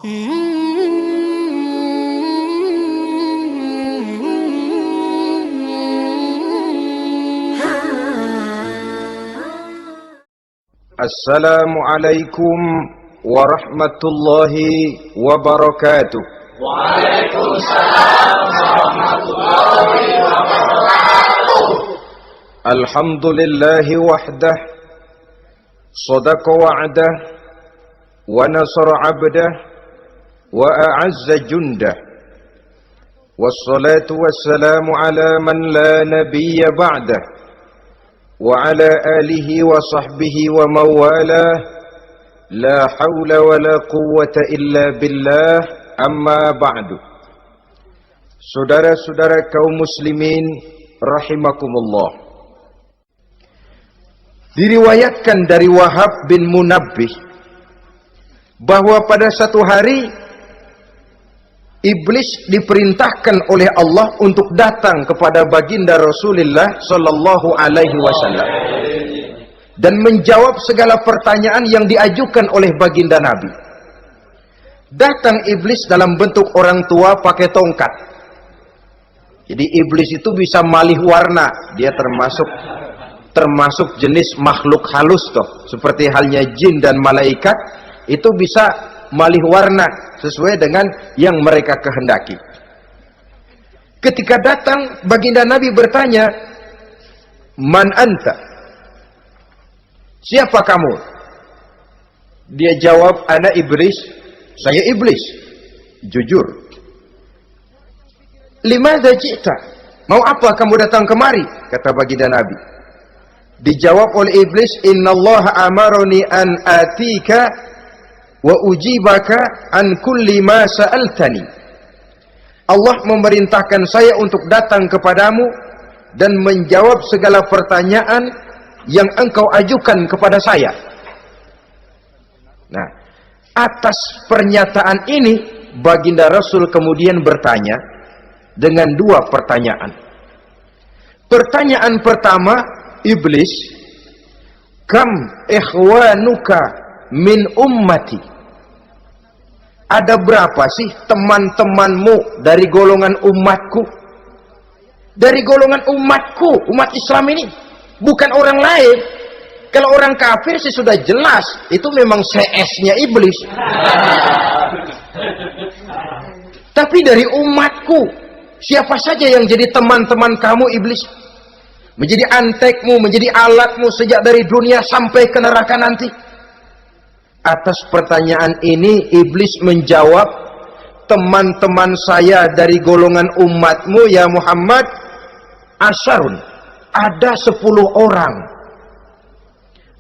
Assalamualaikum warahmatullahi wabarakatuh. Waalaikumsalam warahmatullahi wabarakatuh. Alhamdulillahi wahdah, sadaqa wa'dah, wa nasara 'abdah, wa a'azza jundah. Wassalatu wassalamu ala man la nabiyya ba'dah. وعلى آله وصحبه ومواله لا حول ولا قوة إلا بالله أما بعد. Saudara-saudara kaum muslimin rahimakumullah, diriwayatkan dari Wahab bin Munabbih bahwa pada satu hari Iblis diperintahkan oleh Allah untuk datang kepada baginda Rasulullah sallallahu alaihi wasallam dan menjawab segala pertanyaan yang diajukan oleh baginda Nabi. Datang iblis dalam bentuk orang tua pakai tongkat. Jadi iblis itu bisa malih warna, dia termasuk jenis makhluk halus toh, seperti halnya jin dan malaikat itu bisa malih warna sesuai dengan yang mereka kehendaki. Ketika datang, baginda Nabi bertanya, "Man anta?" Siapa kamu? Dia jawab, "Ana iblis." Saya iblis. Jujur. "Limadza ji'ta?" Mau apa kamu datang kemari? Kata baginda Nabi. Dijawab oleh iblis, "Innallaha amaroni an atika wa ujibaka an kulli ma sa'altani." Allah memerintahkan saya untuk datang kepadamu dan menjawab segala pertanyaan yang engkau ajukan kepada saya. Nah, atas pernyataan ini baginda Rasul kemudian bertanya dengan dua pertanyaan. Pertanyaan pertama, iblis, "Kam ikhwanuka min ummati?" Ada berapa sih teman-temanmu dari golongan umatku? Dari golongan umatku, umat Islam ini, bukan orang lain. Kalau orang kafir sih sudah jelas, itu memang CS-nya iblis. Tapi dari umatku, siapa saja yang jadi teman-teman kamu iblis? Menjadi antekmu, menjadi alatmu sejak dari dunia sampai ke neraka nanti. Atas pertanyaan ini iblis menjawab, "Teman-teman saya dari golongan umatmu ya Muhammad, asyarun, ada 10 orang.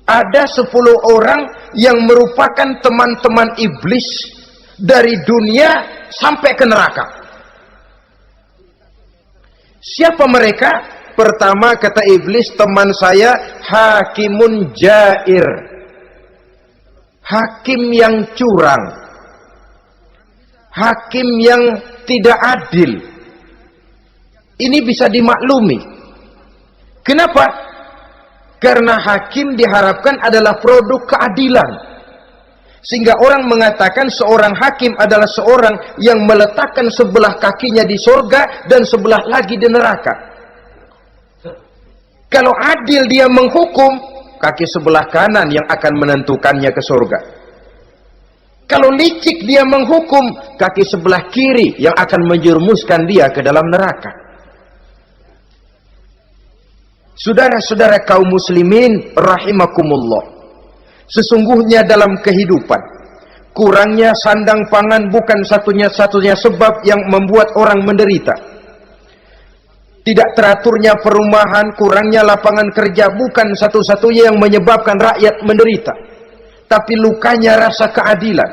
Ada 10 orang yang merupakan teman-teman iblis dari dunia sampai ke neraka." Siapa mereka? Pertama kata iblis, "Teman saya hakimun jair." Hakim yang curang, hakim yang tidak adil. Ini bisa dimaklumi. Kenapa? Karena hakim diharapkan adalah produk keadilan. Sehingga orang mengatakan seorang hakim adalah seorang yang meletakkan sebelah kakinya di surga dan sebelah lagi di neraka. Kalau adil dia menghukum, kaki sebelah kanan yang akan menentukannya ke surga. Kalau licik dia menghukum, kaki sebelah kiri yang akan menjerumuskan dia ke dalam neraka. Saudara-saudara kaum muslimin rahimakumullah, sesungguhnya dalam kehidupan kurangnya sandang pangan bukan satunya sebab yang membuat orang menderita. Tidak teraturnya perumahan, kurangnya lapangan kerja bukan satu-satunya yang menyebabkan rakyat menderita. Tapi lukanya rasa keadilan.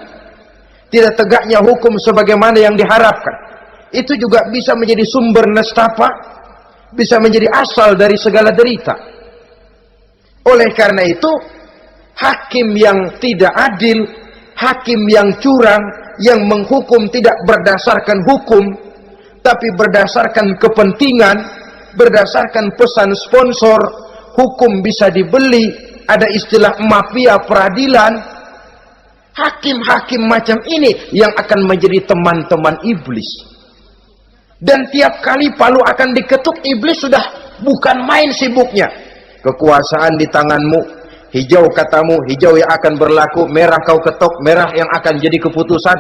Tidak tegaknya hukum sebagaimana yang diharapkan. Itu juga bisa menjadi sumber nestapa, bisa menjadi asal dari segala derita. Oleh karena itu, hakim yang tidak adil, hakim yang curang, yang menghukum tidak berdasarkan hukum, tapi berdasarkan kepentingan, berdasarkan pesan sponsor, hukum bisa dibeli, ada istilah mafia peradilan. Hakim-hakim macam ini yang akan menjadi teman-teman iblis. Dan tiap kali palu akan diketuk, iblis sudah bukan main sibuknya. Kekuasaan di tanganmu, hijau katamu, hijau yang akan berlaku, merah kau ketok, merah yang akan jadi keputusan.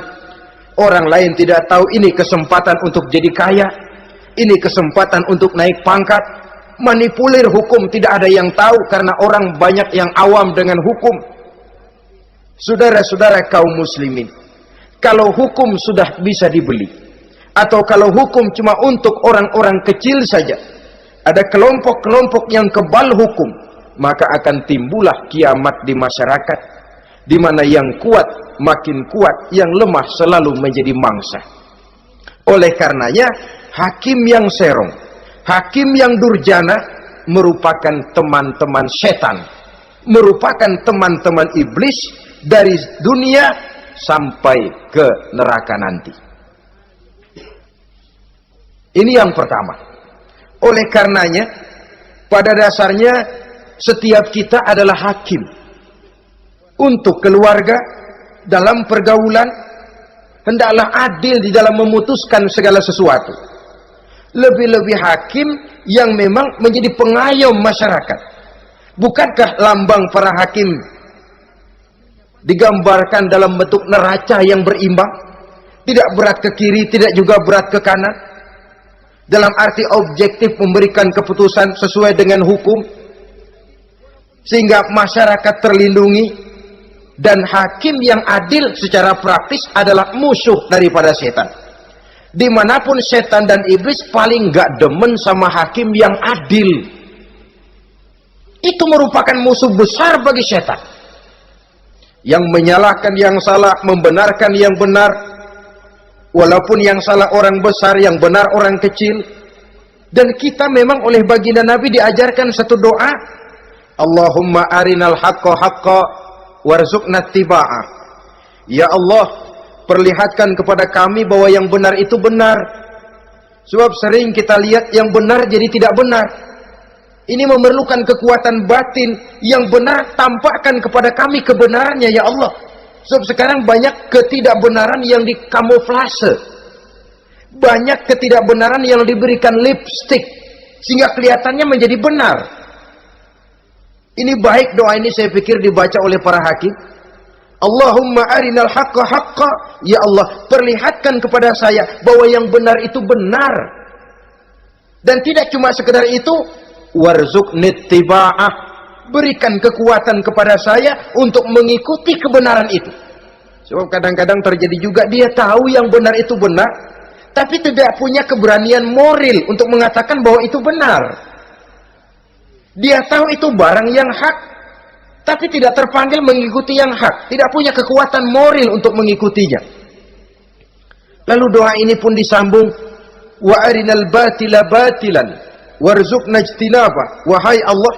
Orang lain tidak tahu ini kesempatan untuk jadi kaya, ini kesempatan untuk naik pangkat. Manipulir hukum tidak ada yang tahu karena orang banyak yang awam dengan hukum. Saudara-saudara kaum muslimin, kalau hukum sudah bisa dibeli, atau kalau hukum cuma untuk orang-orang kecil saja, ada kelompok-kelompok yang kebal hukum, maka akan timbullah kiamat di masyarakat, di mana yang kuat makin kuat, yang lemah selalu menjadi mangsa. Oleh karenanya, hakim yang serong, hakim yang durjana merupakan teman-teman setan, merupakan teman-teman iblis dari dunia sampai ke neraka nanti. Ini yang pertama. Oleh karenanya, pada dasarnya setiap kita adalah hakim untuk keluarga. Dalam pergaulan hendaklah adil di dalam memutuskan segala sesuatu. Lebih-lebih hakim yang memang menjadi pengayom masyarakat. Bukankah lambang para hakim digambarkan dalam bentuk neraca yang berimbang, tidak berat ke kiri, tidak juga berat ke kanan, dalam arti objektif memberikan keputusan sesuai dengan hukum, sehingga masyarakat terlindungi. Dan hakim yang adil secara praktis adalah musuh daripada setan. Dimanapun setan dan iblis paling gak demen sama hakim yang adil. Itu merupakan musuh besar bagi setan, yang menyalahkan yang salah, membenarkan yang benar, walaupun yang salah orang besar, yang benar orang kecil. Dan kita memang oleh baginda Nabi diajarkan satu doa, Allahumma arinal haqqa haqqa warzuqna tiba'ah. Ya Allah, perlihatkan kepada kami bahwa yang benar itu benar. Sebab sering kita lihat yang benar jadi tidak benar. Ini memerlukan kekuatan batin. Yang benar tampakkan kepada kami kebenarannya ya Allah. Sebab sekarang banyak ketidakbenaran yang dikamuflase, banyak ketidakbenaran yang diberikan lipstick sehingga kelihatannya menjadi benar. Ini baik doa ini saya pikir dibaca oleh para hakim. Allahumma arinal haqqa haqqa. Ya Allah, perlihatkan kepada saya bahwa yang benar itu benar. Dan tidak cuma sekedar itu, warzuqni tiba'ah. Berikan kekuatan kepada saya untuk mengikuti kebenaran itu. Sebab kadang-kadang terjadi juga dia tahu yang benar itu benar, tapi tidak punya keberanian moral untuk mengatakan bahwa itu benar. Dia tahu itu barang yang hak, tapi tidak terpanggil mengikuti yang hak, tidak punya kekuatan moral untuk mengikutinya. Lalu doa ini pun disambung, wa arinal batila batilan warzuqna ijtinabah. Wahai Allah,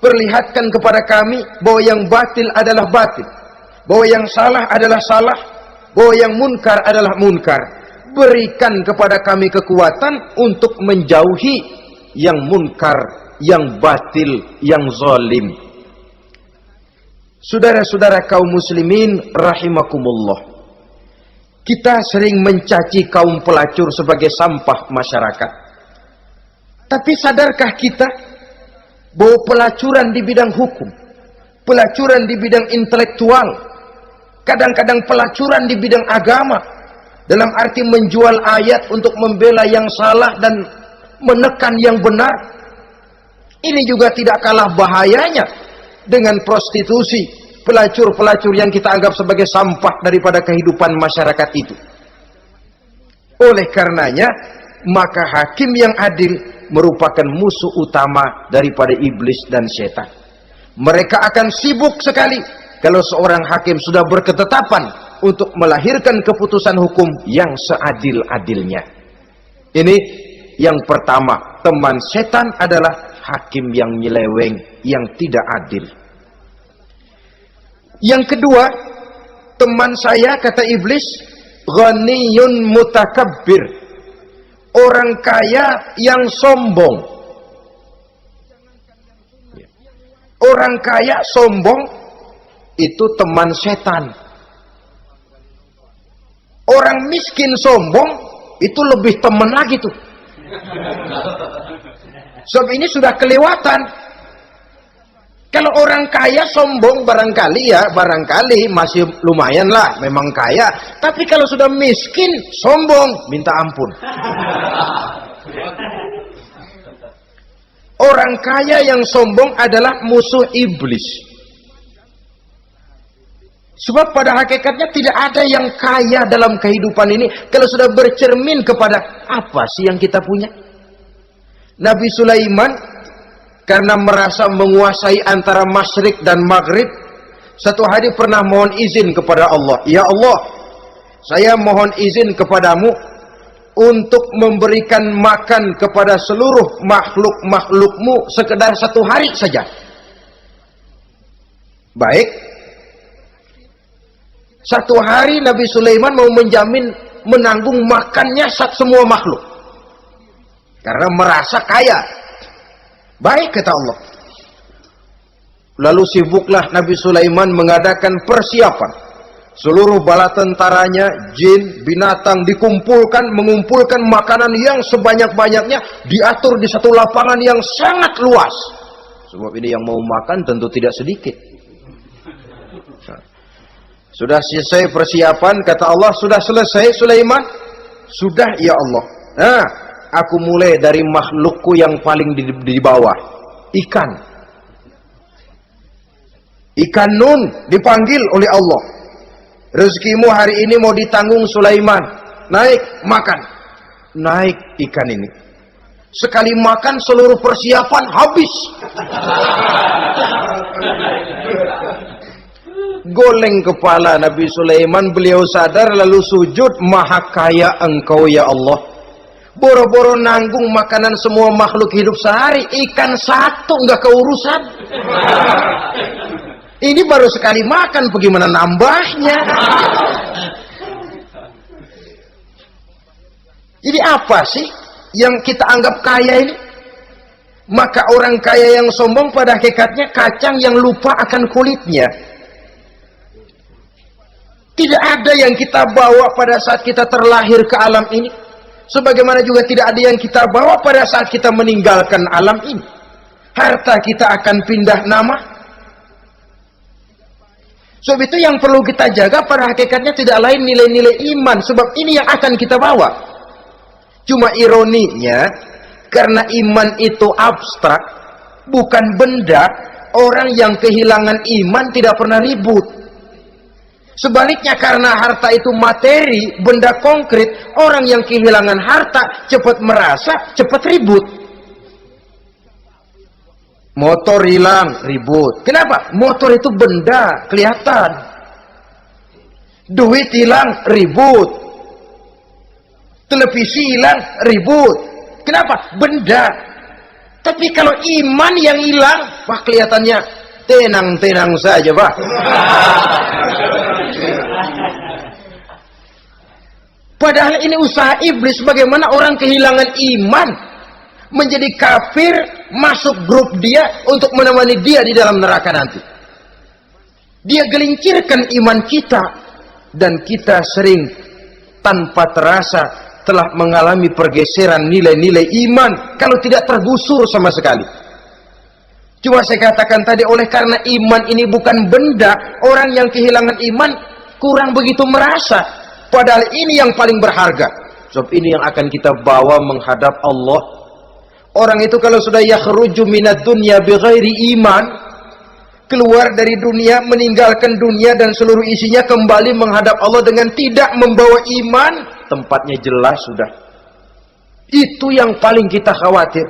perlihatkan kepada kami bahwa yang batil adalah batil, bahwa yang salah adalah salah, bahwa yang munkar adalah munkar. Berikan kepada kami kekuatan untuk menjauhi yang munkar, yang batil, yang zalim. Saudara-saudara kaum muslimin rahimakumullah, kita sering mencaci kaum pelacur sebagai sampah masyarakat. Tapi sadarkah kita bahwa pelacuran di bidang hukum, pelacuran di bidang intelektual, kadang-kadang pelacuran di bidang agama, dalam arti menjual ayat untuk membela yang salah dan menekan yang benar, ini juga tidak kalah bahayanya dengan prostitusi, pelacur-pelacur yang kita anggap sebagai sampah daripada kehidupan masyarakat itu. Oleh karenanya, maka hakim yang adil merupakan musuh utama daripada iblis dan setan. Mereka akan sibuk sekali kalau seorang hakim sudah berketetapan untuk melahirkan keputusan hukum yang seadil-adilnya. Ini yang pertama, teman setan adalah hakim yang nyeleweng, yang tidak adil. Yang kedua, teman saya, kata iblis, ghaniyun mutakabbir, orang kaya yang sombong. Orang kaya sombong itu teman setan. Orang miskin sombong itu lebih temen lagi tuh. Sebab ini sudah kelewatan. Kalau orang kaya sombong barangkali masih lumayan lah, memang kaya. Tapi kalau sudah miskin sombong, minta ampun. Orang kaya yang sombong adalah musuh iblis. Sebab pada hakikatnya tidak ada yang kaya dalam kehidupan ini kalau sudah bercermin kepada apa sih yang kita punya. Nabi Sulaiman karena merasa menguasai antara masyrik dan maghrib, satu hari pernah mohon izin kepada Allah. Ya Allah, saya mohon izin kepadamu untuk memberikan makan kepada seluruh makhluk-makhlukmu sekedar satu hari saja. Baik. Satu hari Nabi Sulaiman mau menjamin menanggung makannya semua makhluk. Karena merasa kaya. Baik, kata Allah. Lalu sibuklah Nabi Sulaiman mengadakan persiapan. Seluruh bala tentaranya, jin, binatang mengumpulkan makanan yang sebanyak-banyaknya, diatur di satu lapangan yang sangat luas. Sebab ini yang mau makan tentu tidak sedikit. Sudah selesai persiapan, kata Allah, sudah selesai Sulaiman? Sudah, ya Allah. Nah, aku mulai dari makhlukku yang paling di bawah, ikan. Ikan Nun dipanggil oleh Allah. Rezekimu hari ini mau ditanggung Sulaiman. Naik, makan. Naik ikan ini. Sekali makan seluruh persiapan habis. Goleng kepala Nabi Sulaiman, beliau sadar lalu sujud, maha kaya engkau ya Allah. Boro-boro nanggung makanan semua makhluk hidup sehari, ikan satu nggak keurusan. Ini baru sekali makan, bagaimana nambahnya? Jadi apa sih yang kita anggap kaya ini? Maka orang kaya yang sombong pada hakikatnya kacang yang lupa akan kulitnya. Tidak ada yang kita bawa pada saat kita terlahir ke alam ini. Sebagaimana juga tidak ada yang kita bawa pada saat kita meninggalkan alam ini. Harta kita akan pindah nama. Sebab itu yang perlu kita jaga pada hakikatnya tidak lain nilai-nilai iman. Sebab ini yang akan kita bawa. Cuma ironinya, karena iman itu abstrak, bukan benda, orang yang kehilangan iman tidak pernah ribut. Sebaliknya karena harta itu materi, benda konkret, orang yang kehilangan harta cepat merasa, cepat ribut. Motor hilang, ribut. Kenapa? Motor itu benda, kelihatan. Duit hilang, ribut. Televisi hilang, ribut. Kenapa? Benda. Tapi kalau iman yang hilang, wah kelihatannya tenang-tenang saja, Pak. Padahal ini usaha iblis, bagaimana orang kehilangan iman menjadi kafir, masuk grup dia untuk menemani dia di dalam neraka nanti. Dia gelincirkan iman kita, dan kita sering tanpa terasa telah mengalami pergeseran nilai-nilai iman kalau tidak tergusur sama sekali. Cuma saya katakan tadi, oleh karena iman ini bukan benda, orang yang kehilangan iman kurang begitu merasa. Padahal ini yang paling berharga. Sebab ini yang akan kita bawa menghadap Allah. Orang itu kalau sudah yakhruju minad dunya bighairi iman, keluar dari dunia, meninggalkan dunia dan seluruh isinya, kembali menghadap Allah dengan tidak membawa iman, tempatnya jelas sudah. Itu yang paling kita khawatir.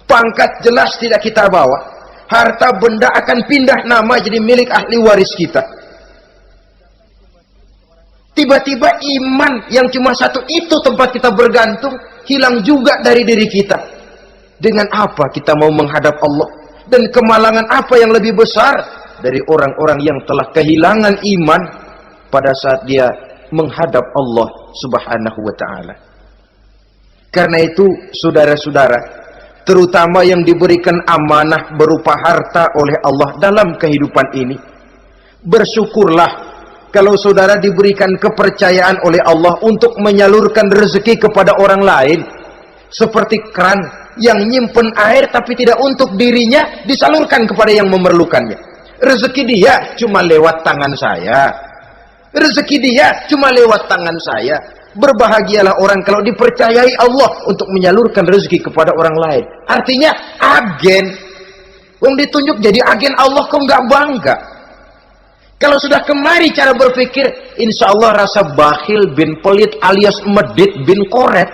Pangkat jelas tidak kita bawa. Harta benda akan pindah nama jadi milik ahli waris kita. Tiba-tiba iman yang cuma satu itu tempat kita bergantung, hilang juga dari diri kita. Dengan apa kita mau menghadap Allah? Dan kemalangan apa yang lebih besar dari orang-orang yang telah kehilangan iman pada saat dia menghadap Allah Subhanahu wa ta'ala. Karena itu, saudara-saudara, terutama yang diberikan amanah berupa harta oleh Allah dalam kehidupan ini, bersyukurlah kalau saudara diberikan kepercayaan oleh Allah untuk menyalurkan rezeki kepada orang lain, seperti keran yang nyimpen air tapi tidak untuk dirinya, disalurkan kepada yang memerlukannya. Rezeki dia cuma lewat tangan saya, rezeki dia cuma lewat tangan saya. Berbahagialah orang kalau dipercayai Allah untuk menyalurkan rezeki kepada orang lain. Artinya agen. Wong ditunjuk jadi agen Allah, kok nggak bangga? Kalau sudah kemari cara berpikir, insya Allah rasa bakhil bin pelit alias medit bin koret.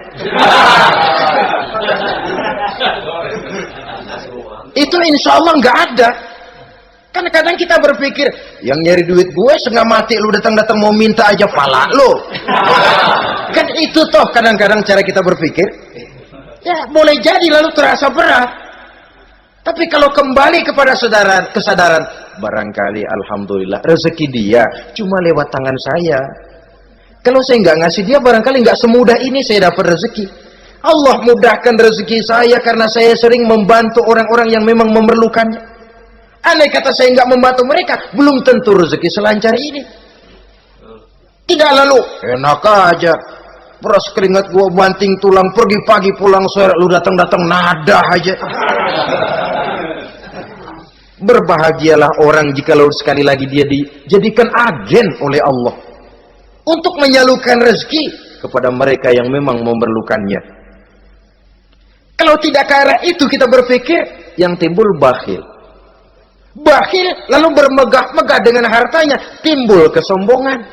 Itu insya Allah nggak ada. Kan kadang kita berpikir, yang nyari duit gue setengah mati, lu datang-datang mau minta aja pala lu. Kan itu toh kadang-kadang cara kita berpikir. Ya boleh jadi lalu terasa berat. Tapi kalau kembali kepada kesadaran, barangkali alhamdulillah rezeki dia cuma lewat tangan saya. Kalau saya nggak ngasih dia, barangkali nggak semudah ini saya dapat rezeki. Allah mudahkan rezeki saya karena saya sering membantu orang-orang yang memang memerlukannya. Andai kata saya nggak membantu mereka, belum tentu rezeki selancar ini. Tidak lalu enak aja, peras keringat gua banting tulang, pergi pagi pulang sore, lu datang-datang nada aja. Berbahagialah orang jikalau sekali lagi dia dijadikan agen oleh Allah untuk menyalurkan rezeki kepada mereka yang memang memerlukannya. Kalau tidak ke arah itu kita berpikir, yang timbul bakhil. Bakhil lalu bermegah-megah dengan hartanya, timbul kesombongan.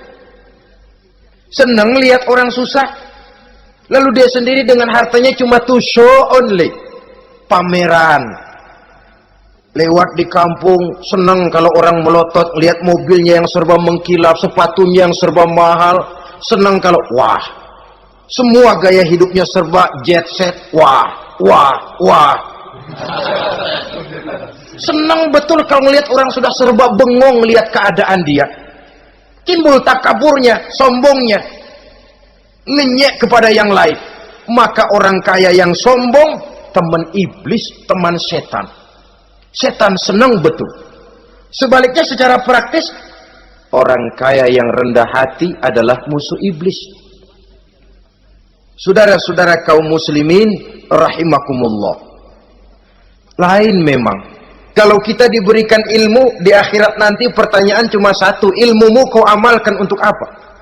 Senang lihat orang susah, lalu dia sendiri dengan hartanya cuma to show only, pameran. Lewat di kampung, senang kalau orang melotot, lihat mobilnya yang serba mengkilap, sepatunya yang serba mahal. Senang kalau, wah, semua gaya hidupnya serba jet set, wah. Senang betul kalau melihat orang sudah serba bengong lihat keadaan dia. Timbul takaburnya, sombongnya, ngenyek kepada yang lain. Maka orang kaya yang sombong, teman iblis, teman setan. Setan senang betul. Sebaliknya secara praktis, orang kaya yang rendah hati adalah musuh iblis. Saudara-saudara kaum muslimin rahimakumullah, lain memang kalau kita diberikan ilmu di akhirat nanti, pertanyaan cuma satu, ilmumu kau amalkan untuk apa?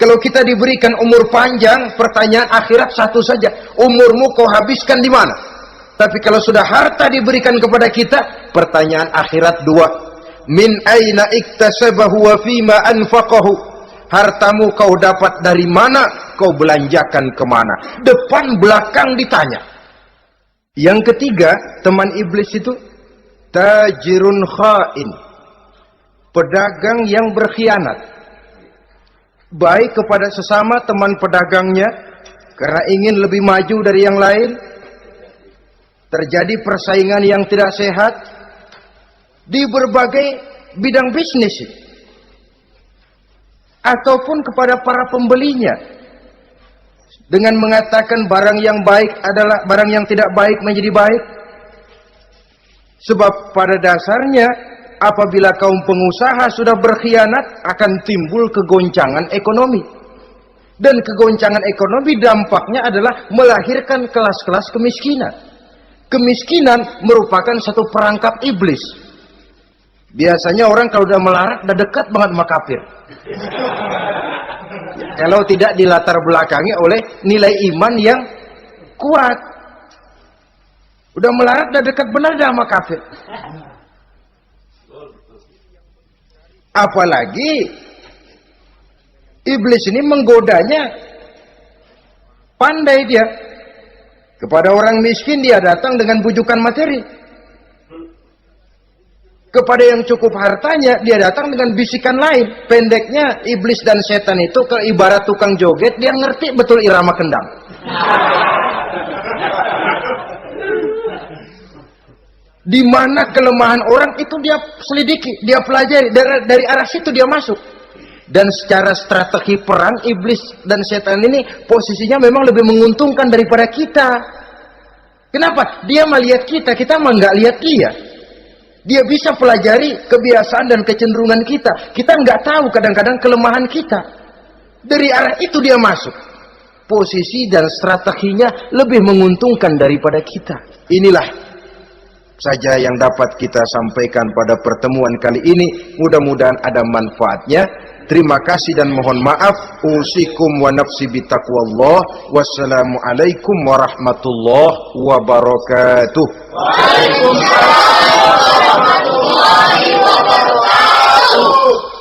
Kalau kita diberikan umur panjang, pertanyaan akhirat satu saja, umurmu kau habiskan di mana? Tapi kalau sudah harta diberikan kepada kita, pertanyaan akhirat dua. Min aina iktasabahu wa fima anfaqahu. Hartamu kau dapat dari mana, kau belanjakan kemana? Depan belakang ditanya. Yang ketiga, teman iblis itu tajirun khain. Pedagang yang berkhianat. Baik kepada sesama teman pedagangnya, karena ingin lebih maju dari yang lain. Terjadi persaingan yang tidak sehat di berbagai bidang bisnis, ataupun kepada para pembelinya dengan mengatakan barang yang baik adalah barang yang tidak baik menjadi baik. Sebab pada dasarnya apabila kaum pengusaha sudah berkhianat, akan timbul kegoncangan ekonomi, dan kegoncangan ekonomi dampaknya adalah melahirkan kelas-kelas kemiskinan. Kemiskinan merupakan satu perangkap iblis. Biasanya orang kalau udah melarat, udah dekat banget sama kafir. Kalau tidak dilatar belakangi oleh nilai iman yang kuat, udah melarat, udah dekat benar dah sama kafir. Apalagi iblis ini menggodanya pandai dia. Kepada orang miskin dia datang dengan bujukan materi. Kepada yang cukup hartanya dia datang dengan bisikan lain. Pendeknya iblis dan setan itu ke ibarat tukang joget, dia ngerti betul irama kendang. Di mana kelemahan orang itu dia selidiki, dia pelajari, dari arah situ dia masuk. Dan secara strategi perang, iblis dan setan ini posisinya memang lebih menguntungkan daripada kita. Kenapa? Dia melihat kita, kita mah nggak lihat dia. Dia bisa pelajari kebiasaan dan kecenderungan kita. Kita nggak tahu kadang-kadang kelemahan kita. Dari arah itu dia masuk. Posisi dan strateginya lebih menguntungkan daripada kita. Inilah saja yang dapat kita sampaikan pada pertemuan kali ini. Mudah-mudahan ada manfaatnya. Terima kasih dan mohon maaf. Usikum wa nafsi bitaqwallah. Wassalamualaikum warahmatullahi wabarakatuh. Waalaikumsalam warahmatullahi wabarakatuh.